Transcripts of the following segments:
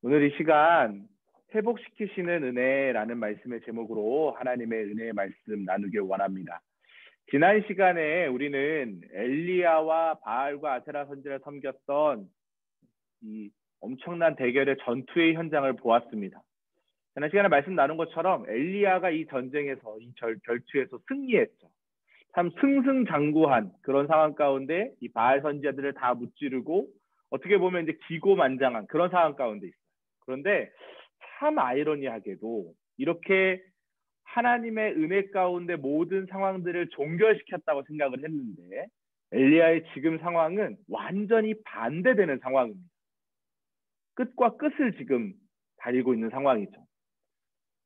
오늘 이 시간 회복시키시는 은혜라는 말씀의 제목으로 하나님의 은혜의 말씀 나누길 원합니다. 지난 시간에 우리는 엘리야와 바알과 아세라 선지를 섬겼던 이 엄청난 대결의 전투의 현장을 보았습니다. 지난 시간에 말씀 나눈 것처럼 엘리야가 이 전쟁에서 이 결투에서 승리했죠. 참 승승장구한 그런 상황 가운데 이 바알 선지자들을 다 무찌르고 어떻게 보면 이제 기고만장한 그런 상황 가운데 있어요. 그런데 참 아이러니하게도 이렇게 하나님의 은혜 가운데 모든 상황들을 종결시켰다고 생각을 했는데 엘리야의 지금 상황은 완전히 반대되는 상황입니다. 끝과 끝을 지금 달리고 있는 상황이죠.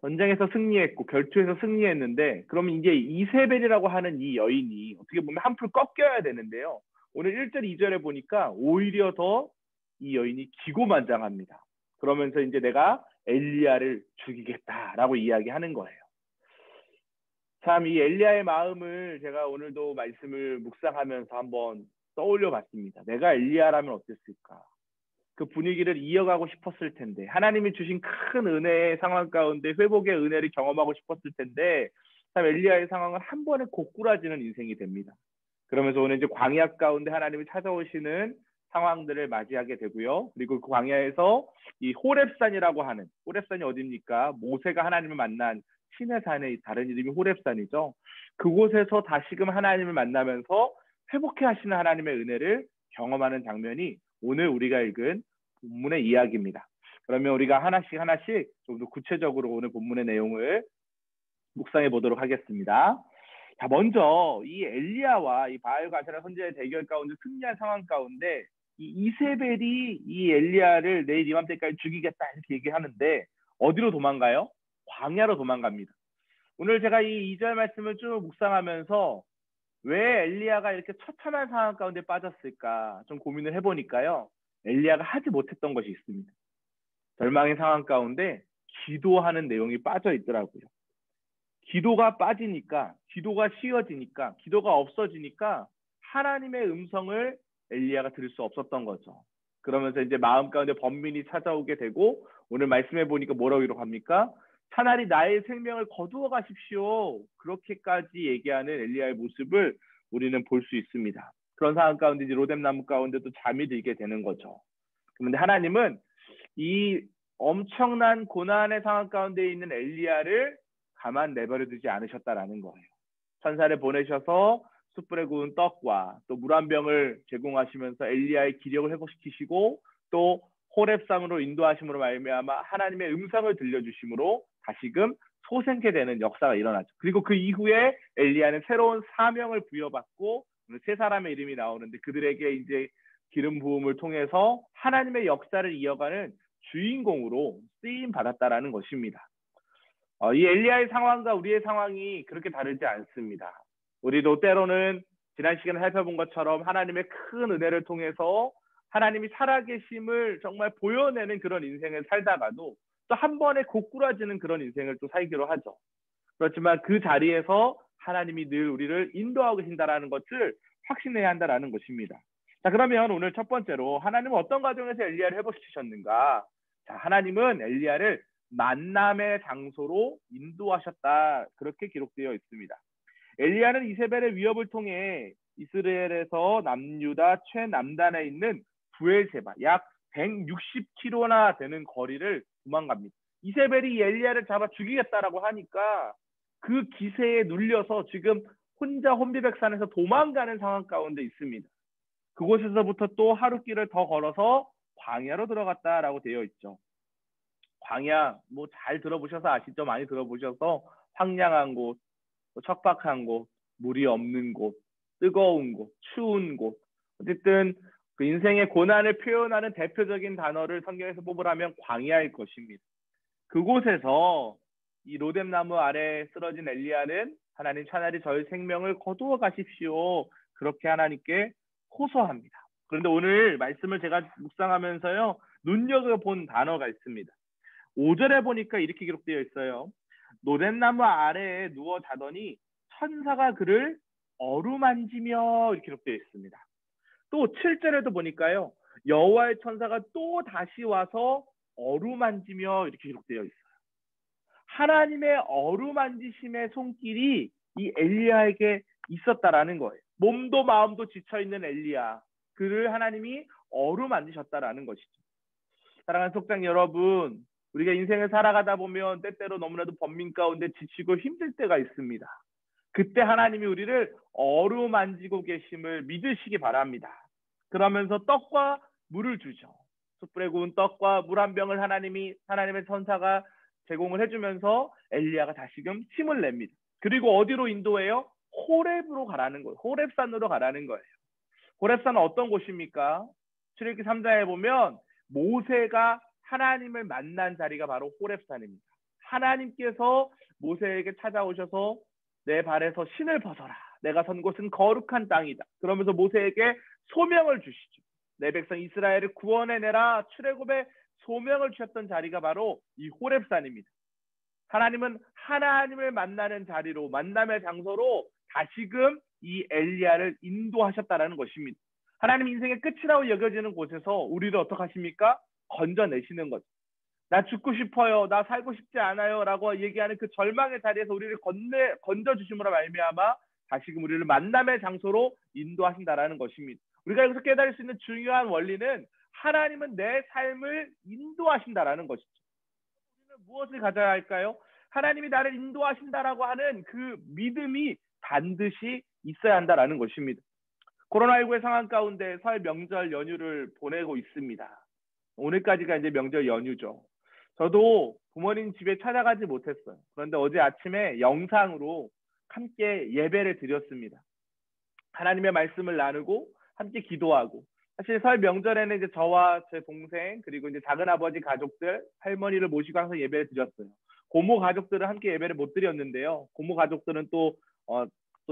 전쟁에서 승리했고 결투에서 승리했는데 그러면 이제 이세벨이라고 하는 이 여인이 어떻게 보면 한풀 꺾여야 되는데요. 오늘 1절, 2절에 보니까 오히려 더 이 여인이 기고만장합니다. 그러면서 이제 내가 엘리야를 죽이겠다라고 이야기하는 거예요. 참 이 엘리야의 마음을 제가 오늘도 말씀을 묵상하면서 한번 떠올려 봤습니다. 내가 엘리야라면 어땠을까? 그 분위기를 이어가고 싶었을 텐데 하나님이 주신 큰 은혜의 상황 가운데 회복의 은혜를 경험하고 싶었을 텐데 참 엘리야의 상황은 한 번에 고꾸라지는 인생이 됩니다. 그러면서 오늘 이제 광야 가운데 하나님이 찾아오시는 상황들을 맞이하게 되고요. 그리고 그 광야에서 이 호렙산이라고 하는, 호렙산이 어디입니까? 모세가 하나님을 만난 신의 산의 다른 이름이 호렙산이죠. 그곳에서 다시금 하나님을 만나면서 회복해 하시는 하나님의 은혜를 경험하는 장면이 오늘 우리가 읽은 본문의 이야기입니다. 그러면 우리가 하나씩 좀 더 구체적으로 오늘 본문의 내용을 묵상해 보도록 하겠습니다. 자, 먼저 이 엘리야와 이 바알과 아세라 선지자의 대결 가운데 승리한 상황 가운데 이 이세벨이 이 엘리야를 내일 이맘때까지 죽이겠다 이렇게 얘기하는데 어디로 도망가요? 광야로 도망갑니다. 오늘 제가 이 2절 말씀을 쭉 묵상하면서 왜 엘리야가 이렇게 처참한 상황 가운데 빠졌을까 좀 고민을 해보니까요. 엘리야가 하지 못했던 것이 있습니다. 절망의 상황 가운데 기도하는 내용이 빠져 있더라고요. 기도가 빠지니까, 기도가 쉬어지니까, 기도가 없어지니까 하나님의 음성을 엘리야가 들을 수 없었던 거죠. 그러면서 이제 마음 가운데 번민이 찾아오게 되고 오늘 말씀해 보니까 뭐라고 기록합니까? 차라리 나의 생명을 거두어 가십시오. 그렇게까지 얘기하는 엘리야의 모습을 우리는 볼 수 있습니다. 그런 상황 가운데 이제 로뎀나무 가운데도 잠이 들게 되는 거죠. 그런데 하나님은 이 엄청난 고난의 상황 가운데 있는 엘리야를 가만 내버려 두지 않으셨다라는 거예요. 천사를 보내셔서 숯불에 구운 떡과 또 물 한 병을 제공하시면서 엘리야의 기력을 회복시키시고 또 호렙산으로 인도하심으로 말미암아 하나님의 음성을 들려주심으로 다시금 소생케 되는 역사가 일어나죠. 그리고 그 이후에 엘리야는 새로운 사명을 부여받고 세 사람의 이름이 나오는데 그들에게 이제 기름 부음을 통해서 하나님의 역사를 이어가는 주인공으로 쓰임 받았다라는 것입니다. 이 엘리야의 상황과 우리의 상황이 그렇게 다르지 않습니다. 우리도 때로는 지난 시간에 살펴본 것처럼 하나님의 큰 은혜를 통해서 하나님이 살아계심을 정말 보여내는 그런 인생을 살다가도 또 한 번에 고꾸라지는 그런 인생을 또 살기로 하죠. 그렇지만 그 자리에서 하나님이 늘 우리를 인도하고 계신다는 것을 확신해야 한다는 것입니다. 자, 그러면 오늘 첫 번째로 하나님은 어떤 과정에서 엘리야를 회복시키셨는가? 자, 하나님은 엘리야를 만남의 장소로 인도하셨다. 그렇게 기록되어 있습니다. 엘리야는 이세벨의 위협을 통해 이스라엘에서 남유다 최남단에 있는 부엘세바 약 160km나 되는 거리를 도망갑니다. 이세벨이 엘리야를 잡아 죽이겠다라고 하니까 그 기세에 눌려서 지금 혼자 혼비백산에서 도망가는 상황 가운데 있습니다. 그곳에서부터 또 하루길을 더 걸어서 광야로 들어갔다라고 되어 있죠. 광야 뭐 잘 들어보셔서 아시죠? 많이 들어보셔서 황량한 곳, 척박한 곳, 물이 없는 곳, 뜨거운 곳, 추운 곳. 어쨌든 그 인생의 고난을 표현하는 대표적인 단어를 성경에서 뽑으라면 광야일 것입니다. 그곳에서 이 로뎀나무 아래 쓰러진 엘리야는 하나님 차라리 저의 생명을 거두어 가십시오. 그렇게 하나님께 호소합니다. 그런데 오늘 말씀을 제가 묵상하면서요. 눈여겨본 단어가 있습니다. 5절에 보니까 이렇게 기록되어 있어요. 로뎀나무 아래에 누워 자더니 천사가 그를 어루만지며 이렇게 기록되어 있습니다. 또 7절에도 보니까요. 여호와의 천사가 또 다시 와서 어루만지며 이렇게 기록되어 있어요. 하나님의 어루만지심의 손길이 이 엘리야에게 있었다라는 거예요. 몸도 마음도 지쳐있는 엘리야, 그를 하나님이 어루만지셨다라는 것이죠. 사랑하는 속장 여러분, 우리가 인생을 살아가다 보면 때때로 너무나도 번민 가운데 지치고 힘들 때가 있습니다. 그때 하나님이 우리를 어루만지고 계심을 믿으시기 바랍니다. 그러면서 떡과 물을 주죠. 숯불에 구운 떡과 물 한 병을 하나님의 천사가 제공을 해주면서 엘리야가 다시금 힘을 냅니다. 그리고 어디로 인도해요? 호렙으로 가라는 거예요. 호렙산으로 가라는 거예요. 호렙산은 어떤 곳입니까? 출애굽기 3장에 보면 모세가 하나님을 만난 자리가 바로 호렙산입니다. 하나님께서 모세에게 찾아오셔서 내 발에서 신을 벗어라. 내가 선 곳은 거룩한 땅이다. 그러면서 모세에게 소명을 주시죠. 내 백성 이스라엘을 구원해내라. 출애굽의 소명을 주셨던 자리가 바로 이 호렙산입니다. 하나님은 하나님을 만나는 자리로, 만남의 장소로 다시금 이 엘리야를 인도하셨다는 것입니다. 하나님 인생의 끝이라고 여겨지는 곳에서 우리를 어떻게 하십니까? 건져내시는 거죠. 나 죽고 싶어요, 나 살고 싶지 않아요 라고 얘기하는 그 절망의 자리에서 우리를 건져주심으로 말미암아 다시금 우리를 만남의 장소로 인도하신다라는 것입니다. 우리가 여기서 깨달을 수 있는 중요한 원리는 하나님은 내 삶을 인도하신다라는 것이죠. 우리는 무엇을 가져야 할까요? 하나님이 나를 인도하신다라고 하는 그 믿음이 반드시 있어야 한다라는 것입니다. 코로나19의 상황 가운데 설 명절 연휴를 보내고 있습니다. 오늘까지가 이제 명절 연휴죠. 저도 부모님 집에 찾아가지 못했어요. 그런데 어제 아침에 영상으로 함께 예배를 드렸습니다. 하나님의 말씀을 나누고 함께 기도하고, 사실 설 명절에는 이제 저와 제 동생 그리고 이제 작은 아버지 가족들, 할머니를 모시고 항상 예배를 드렸어요. 고모 가족들은 함께 예배를 못 드렸는데요. 고모 가족들은 또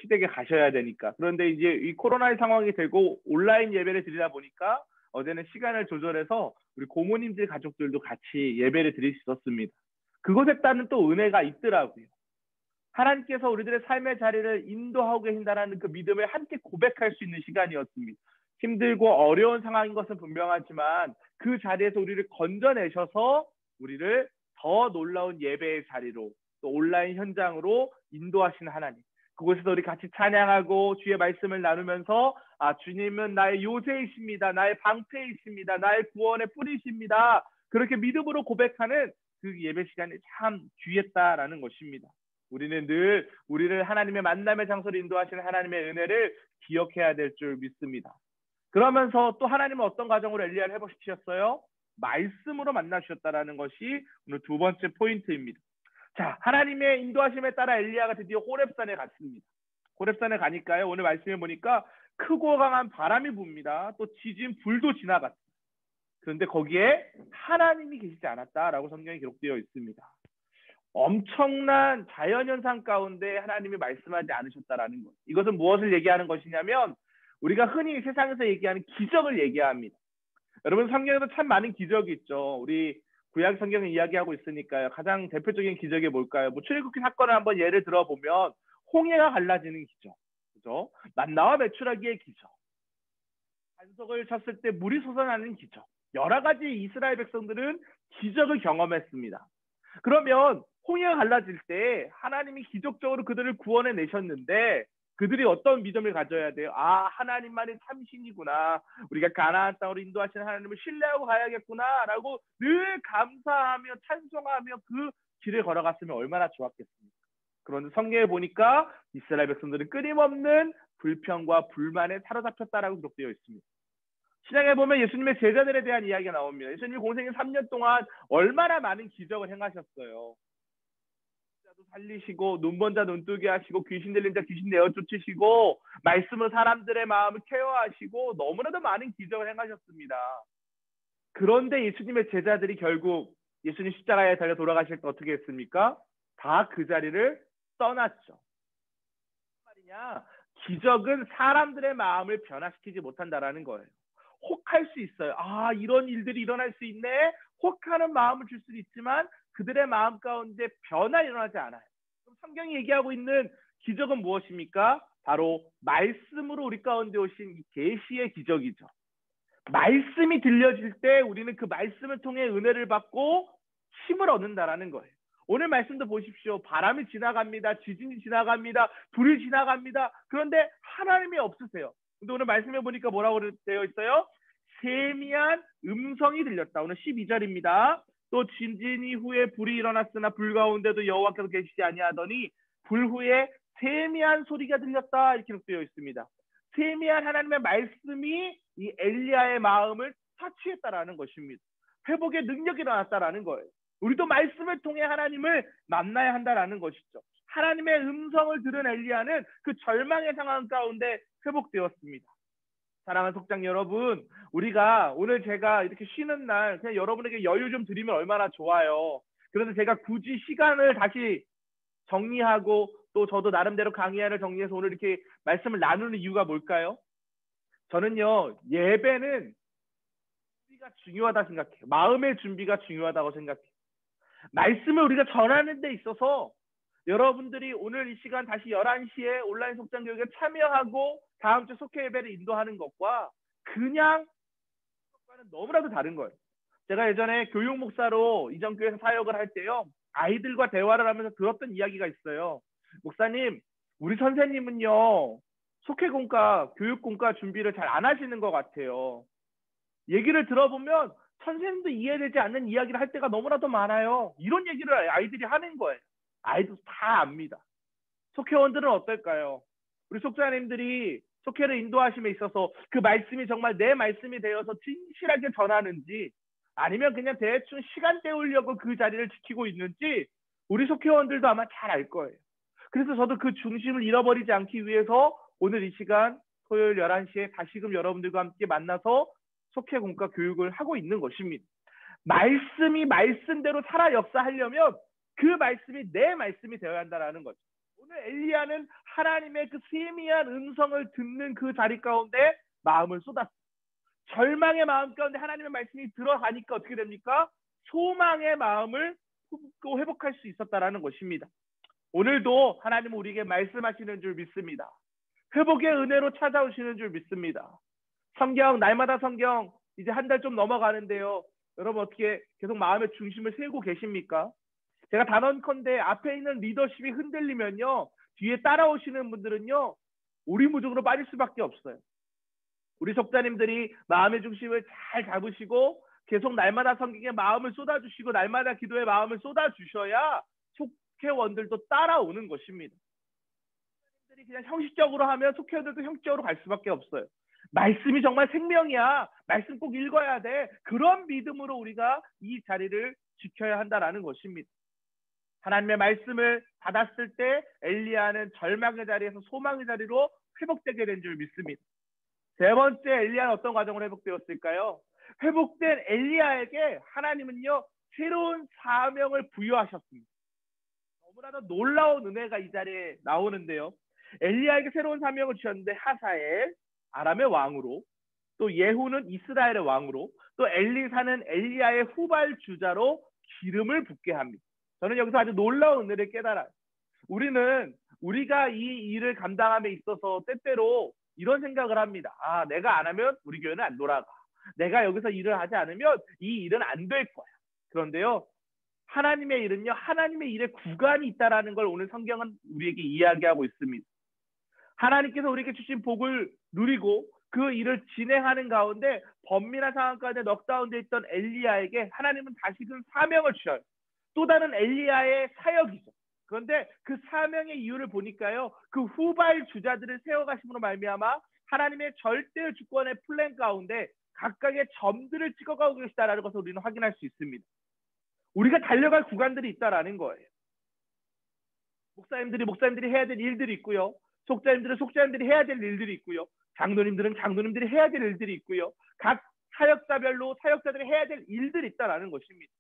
시댁에 가셔야 되니까. 그런데 이제 이 코로나의 상황이 되고 온라인 예배를 드리다 보니까 어제는 시간을 조절해서 우리 고모님들 가족들도 같이 예배를 드릴 수 있었습니다. 그것에 따른 또 은혜가 있더라고요. 하나님께서 우리들의 삶의 자리를 인도하고 계신다는 그 믿음을 함께 고백할 수 있는 시간이었습니다. 힘들고 어려운 상황인 것은 분명하지만 그 자리에서 우리를 건져내셔서 우리를 더 놀라운 예배의 자리로, 또 온라인 현장으로 인도하시는 하나님, 그곳에서 우리 같이 찬양하고 주의 말씀을 나누면서 주님은 나의 요새이십니다, 나의 방패이십니다, 나의 구원의 뿌리십니다, 그렇게 믿음으로 고백하는 그 예배 시간이 참 귀했다라는 것입니다. 우리는 늘 우리를 하나님의 만남의 장소로 인도하시는 하나님의 은혜를 기억해야 될 줄 믿습니다. 그러면서 또 하나님은 어떤 과정으로 엘리야를 회복시키셨어요? 말씀으로 만나주셨다라는 것이 오늘 두 번째 포인트입니다. 자, 하나님의 인도하심에 따라 엘리야가 드디어 호렙산에 갔습니다. 호렙산에 가니까요, 오늘 말씀해 보니까 크고 강한 바람이 붑니다. 또 지진 불도 지나갔어요. 그런데 거기에 하나님이 계시지 않았다라고 성경에 기록되어 있습니다. 엄청난 자연현상 가운데 하나님이 말씀하지 않으셨다라는 것. 이것은 무엇을 얘기하는 것이냐면 우리가 흔히 세상에서 얘기하는 기적을 얘기합니다. 여러분, 성경에도 참 많은 기적이 있죠. 우리 구약 성경을 이야기하고 있으니까요. 가장 대표적인 기적이 뭘까요? 출애굽기 사건을 한번 예를 들어보면 홍해가 갈라지는 기적, 그죠? 만나와 메추라기의 기적, 반석을 쳤을 때 물이 솟아나는 기적, 여러 가지 이스라엘 백성들은 기적을 경험했습니다. 그러면 홍해가 갈라질 때 하나님이 기적적으로 그들을 구원해 내셨는데 그들이 어떤 믿음을 가져야 돼요? 하나님만이 참신이구나, 우리가 가나안 땅으로 인도하시는 하나님을 신뢰하고 가야겠구나 라고 늘 감사하며 찬송하며 그 길을 걸어갔으면 얼마나 좋았겠습니까? 그런데 성경에 보니까 이스라엘 백성들은 끊임없는 불평과 불만에 사로잡혔다라고 기록되어 있습니다. 신약에 보면 예수님의 제자들에 대한 이야기가 나옵니다. 예수님이 공생애 3년 동안 얼마나 많은 기적을 행하셨어요. 살리시고, 눈먼 자 눈뜨게 하시고, 귀신 들린 자 귀신 내어 쫓으시고, 말씀으로 사람들의 마음을 케어하시고, 너무나도 많은 기적을 행하셨습니다. 그런데 예수님의 제자들이 결국 예수님 십자가에 달려 돌아가실 때 어떻게 했습니까? 다 그 자리를 떠났죠. 무슨 말이냐? 기적은 사람들의 마음을 변화시키지 못한다라는 거예요. 혹할 수 있어요. 이런 일들이 일어날 수 있네. 혹하는 마음을 줄 수는 있지만 그들의 마음 가운데 변화 일어나지 않아요. 그럼 성경이 얘기하고 있는 기적은 무엇입니까? 바로 말씀으로 우리 가운데 오신 이 계시의 기적이죠. 말씀이 들려질 때 우리는 그 말씀을 통해 은혜를 받고 힘을 얻는다라는 거예요. 오늘 말씀도 보십시오. 바람이 지나갑니다. 지진이 지나갑니다. 불이 지나갑니다. 그런데 하나님이 없으세요. 근데 오늘 말씀해 보니까 뭐라고 되어 있어요? 세미한 음성이 들렸다. 오늘 12절입니다. 또 지진 이후에 불이 일어났으나 불 가운데도 여호와께서 계시지 아니하더니 불 후에 세미한 소리가 들렸다. 이렇게 기록되어 있습니다. 세미한 하나님의 말씀이 이 엘리야의 마음을 터치했다라는 것입니다. 회복의 능력이 일어났다라는 거예요. 우리도 말씀을 통해 하나님을 만나야 한다라는 것이죠. 하나님의 음성을 들은 엘리야는 그 절망의 상황 가운데 회복되었습니다. 사랑하는 속장 여러분, 우리가 오늘 제가 이렇게 쉬는 날 그냥 여러분에게 여유 좀 드리면 얼마나 좋아요. 그런데 제가 굳이 시간을 다시 정리하고 또 저도 나름대로 강의안을 정리해서 오늘 이렇게 말씀을 나누는 이유가 뭘까요? 저는요, 예배는 준비가 중요하다 생각해요. 마음의 준비가 중요하다고 생각해요. 말씀을 우리가 전하는 데 있어서 여러분들이 오늘 이 시간 다시 11시에 온라인 속장 교육에 참여하고 다음 주 속회 예배를 인도하는 것과 그냥 것과는 너무나도 다른 거예요. 제가 예전에 교육 목사로 이전 교회에서 사역을 할 때요, 아이들과 대화를 하면서 들었던 이야기가 있어요. 목사님, 우리 선생님은요, 속회공과 교육공과 준비를 잘 안 하시는 것 같아요. 얘기를 들어보면 선생님도 이해되지 않는 이야기를 할 때가 너무나도 많아요. 이런 얘기를 아이들이 하는 거예요. 아이도 다 압니다. 속회원들은 어떨까요? 우리 속사님들이 속회를 인도하심에 있어서 그 말씀이 정말 내 말씀이 되어서 진실하게 전하는지 아니면 그냥 대충 시간 때우려고 그 자리를 지키고 있는지 우리 속회원들도 아마 잘 알 거예요. 그래서 저도 그 중심을 잃어버리지 않기 위해서 오늘 이 시간 토요일 11시에 다시금 여러분들과 함께 만나서 속회 공과 교육을 하고 있는 것입니다. 말씀이 말씀대로 살아 역사하려면 그 말씀이 내 말씀이 되어야 한다는 거죠. 오늘 엘리야는 하나님의 그 세미한 음성을 듣는 그 자리 가운데 마음을 쏟았어요. 절망의 마음 가운데 하나님의 말씀이 들어가니까 어떻게 됩니까? 소망의 마음을 품고 회복할 수 있었다는 것입니다. 오늘도 하나님은 우리에게 말씀하시는 줄 믿습니다. 회복의 은혜로 찾아오시는 줄 믿습니다. 성경, 날마다 성경 이제 한 달 좀 넘어가는데요. 여러분 어떻게 계속 마음의 중심을 세우고 계십니까? 제가 단언컨대 앞에 있는 리더십이 흔들리면요, 뒤에 따라오시는 분들은요, 오리무중으로 빠질 수밖에 없어요. 우리 속자님들이 마음의 중심을 잘 잡으시고 계속 날마다 성경에 마음을 쏟아주시고 날마다 기도에 마음을 쏟아주셔야 속회원들도 따라오는 것입니다. 속자님들이 그냥 형식적으로 하면 속회원들도 형식적으로 갈 수밖에 없어요. 말씀이 정말 생명이야. 말씀 꼭 읽어야 돼. 그런 믿음으로 우리가 이 자리를 지켜야 한다는 것입니다. 하나님의 말씀을 받았을 때 엘리야는 절망의 자리에서 소망의 자리로 회복되게 된 줄 믿습니다. 세 번째, 엘리야는 어떤 과정으로 회복되었을까요? 회복된 엘리야에게 하나님은요, 새로운 사명을 부여하셨습니다. 너무나도 놀라운 은혜가 이 자리에 나오는데요. 엘리야에게 새로운 사명을 주셨는데 하사엘, 아람의 왕으로, 또 예후는 이스라엘의 왕으로, 또 엘리사는 엘리야의 후발주자로 기름을 붓게 합니다. 저는 여기서 아주 놀라운 은혜를 깨달아요. 우리가 이 일을 감당함에 있어서 때때로 이런 생각을 합니다. 아, 내가 안 하면 우리 교회는 안 돌아가. 내가 여기서 일을 하지 않으면 이 일은 안 될 거야. 그런데요, 하나님의 일은요, 하나님의 일에 구간이 있다는 걸 오늘 성경은 우리에게 이야기하고 있습니다. 하나님께서 우리에게 주신 복을 누리고 그 일을 진행하는 가운데 번민한 상황 가운데 넉 가운데 있던 엘리야에게 하나님은 다시금 사명을 주셔요. 또 다른 엘리야의 사역이죠. 그런데 그 사명의 이유를 보니까요, 그 후발 주자들을 세워가심으로 말미암아 하나님의 절대 주권의 플랜 가운데 각각의 점들을 찍어가고 계시다라는 것을 우리는 확인할 수 있습니다. 우리가 달려갈 구간들이 있다라는 거예요. 목사님들이 해야 될 일들이 있고요. 속자님들이 해야 될 일들이 있고요. 장로님들이 해야 될 일들이 있고요. 각 사역자별로 사역자들이 해야 될 일들이 있다라는 것입니다.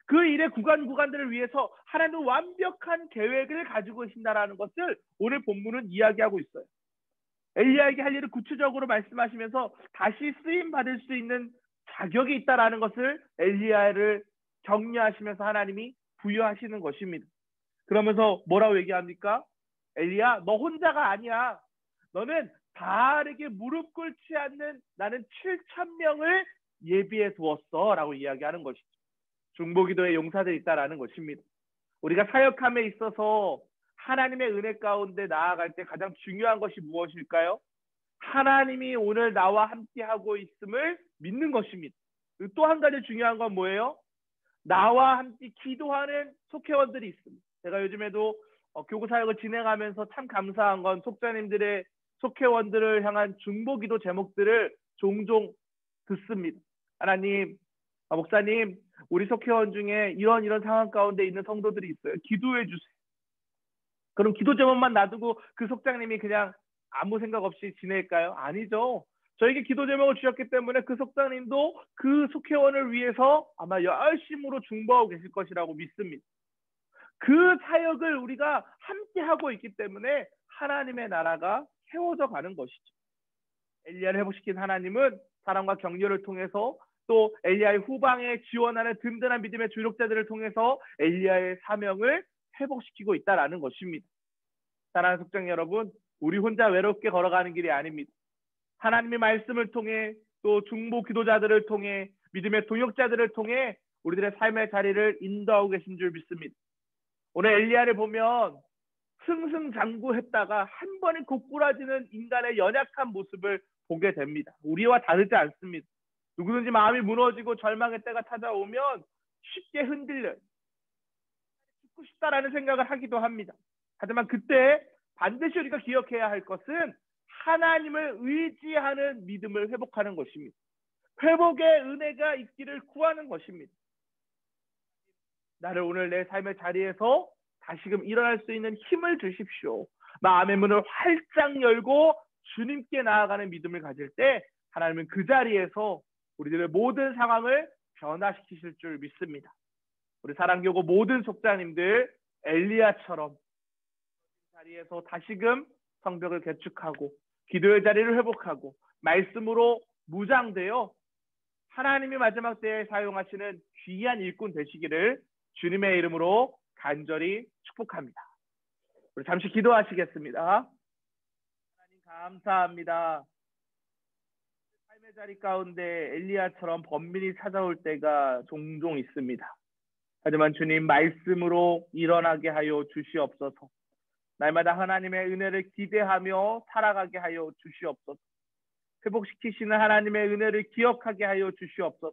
그 일의 구간들을 위해서 하나님은 완벽한 계획을 가지고 계신다라는 것을 오늘 본문은 이야기하고 있어요. 엘리야에게 할 일을 구체적으로 말씀하시면서 다시 쓰임 받을 수 있는 자격이 있다라는 것을 엘리야를 격려하시면서 하나님이 부여하시는 것입니다. 그러면서 뭐라고 얘기합니까? 엘리야, 너 혼자가 아니야. 너는 바알에게 무릎 꿇지 않는 나는 7,000명을 예비해 두었어 라고 이야기하는 것이죠. 중보기도의 용사들이 있다라는 것입니다. 우리가 사역함에 있어서 하나님의 은혜 가운데 나아갈 때 가장 중요한 것이 무엇일까요? 하나님이 오늘 나와 함께하고 있음을 믿는 것입니다. 또 한 가지 중요한 건 뭐예요? 나와 함께 기도하는 속회원들이 있습니다. 제가 요즘에도 교구 사역을 진행하면서 참 감사한 건 속자님들의 속회원들을 향한 중보기도 제목들을 종종 듣습니다. 하나님, 목사님, 우리 속회원 중에 이런 상황 가운데 있는 성도들이 있어요. 기도해 주세요. 그럼 기도 제목만 놔두고 그 속장님이 그냥 아무 생각 없이 지낼까요? 아니죠. 저에게 기도 제목을 주셨기 때문에 그 속장님도 그 속회원을 위해서 아마 열심으로 중보하고 계실 것이라고 믿습니다. 그 사역을 우리가 함께 하고 있기 때문에 하나님의 나라가 세워져 가는 것이죠. 엘리야를 회복시킨 하나님은 사랑과 격려를 통해서 또 엘리야의 후방에 지원하는 든든한 믿음의 주력자들을 통해서 엘리야의 사명을 회복시키고 있다라는 것입니다. 사랑하는 속장 여러분, 우리 혼자 외롭게 걸어가는 길이 아닙니다. 하나님의 말씀을 통해 또 중보 기도자들을 통해 믿음의 동역자들을 통해 우리들의 삶의 자리를 인도하고 계신 줄 믿습니다. 오늘 엘리야를 보면 승승장구했다가 한 번에 고꾸라지는 인간의 연약한 모습을 보게 됩니다. 우리와 다르지 않습니다. 누구든지 마음이 무너지고 절망의 때가 찾아오면 쉽게 흔들려요. 죽고 싶다라는 생각을 하기도 합니다. 하지만 그때 반드시 우리가 기억해야 할 것은 하나님을 의지하는 믿음을 회복하는 것입니다. 회복의 은혜가 있기를 구하는 것입니다. 나를 오늘 내 삶의 자리에서 다시금 일어날 수 있는 힘을 주십시오. 마음의 문을 활짝 열고 주님께 나아가는 믿음을 가질 때 하나님은 그 자리에서 우리들의 모든 상황을 변화시키실 줄 믿습니다. 우리 사랑교구 모든 속자님들 엘리야처럼 자리에서 다시금 성벽을 개축하고 기도의 자리를 회복하고 말씀으로 무장되어 하나님이 마지막 때에 사용하시는 귀한 일꾼 되시기를 주님의 이름으로 간절히 축복합니다. 우리 잠시 기도하시겠습니다. 하나님 감사합니다. 삶의 자리 가운데 엘리야처럼 번민이 찾아올 때가 종종 있습니다. 하지만 주님 말씀으로 일어나게 하여 주시옵소서. 날마다 하나님의 은혜를 기대하며 살아가게 하여 주시옵소서. 회복시키시는 하나님의 은혜를 기억하게 하여 주시옵소서.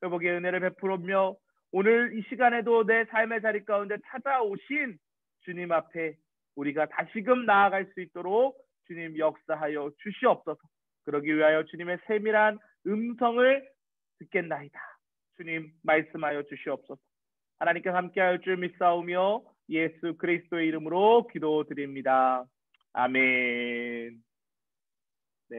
회복의 은혜를 베풀며 오늘 이 시간에도 내 삶의 자리 가운데 찾아오신 주님 앞에 우리가 다시금 나아갈 수 있도록 주님 역사하여 주시옵소서. 그러기 위하여 주님의 세밀한 음성을 듣겠나이다. 주님 말씀하여 주시옵소서. 하나님께 함께할 줄 믿사오며 예수 그리스도의 이름으로 기도드립니다. 아멘. 네.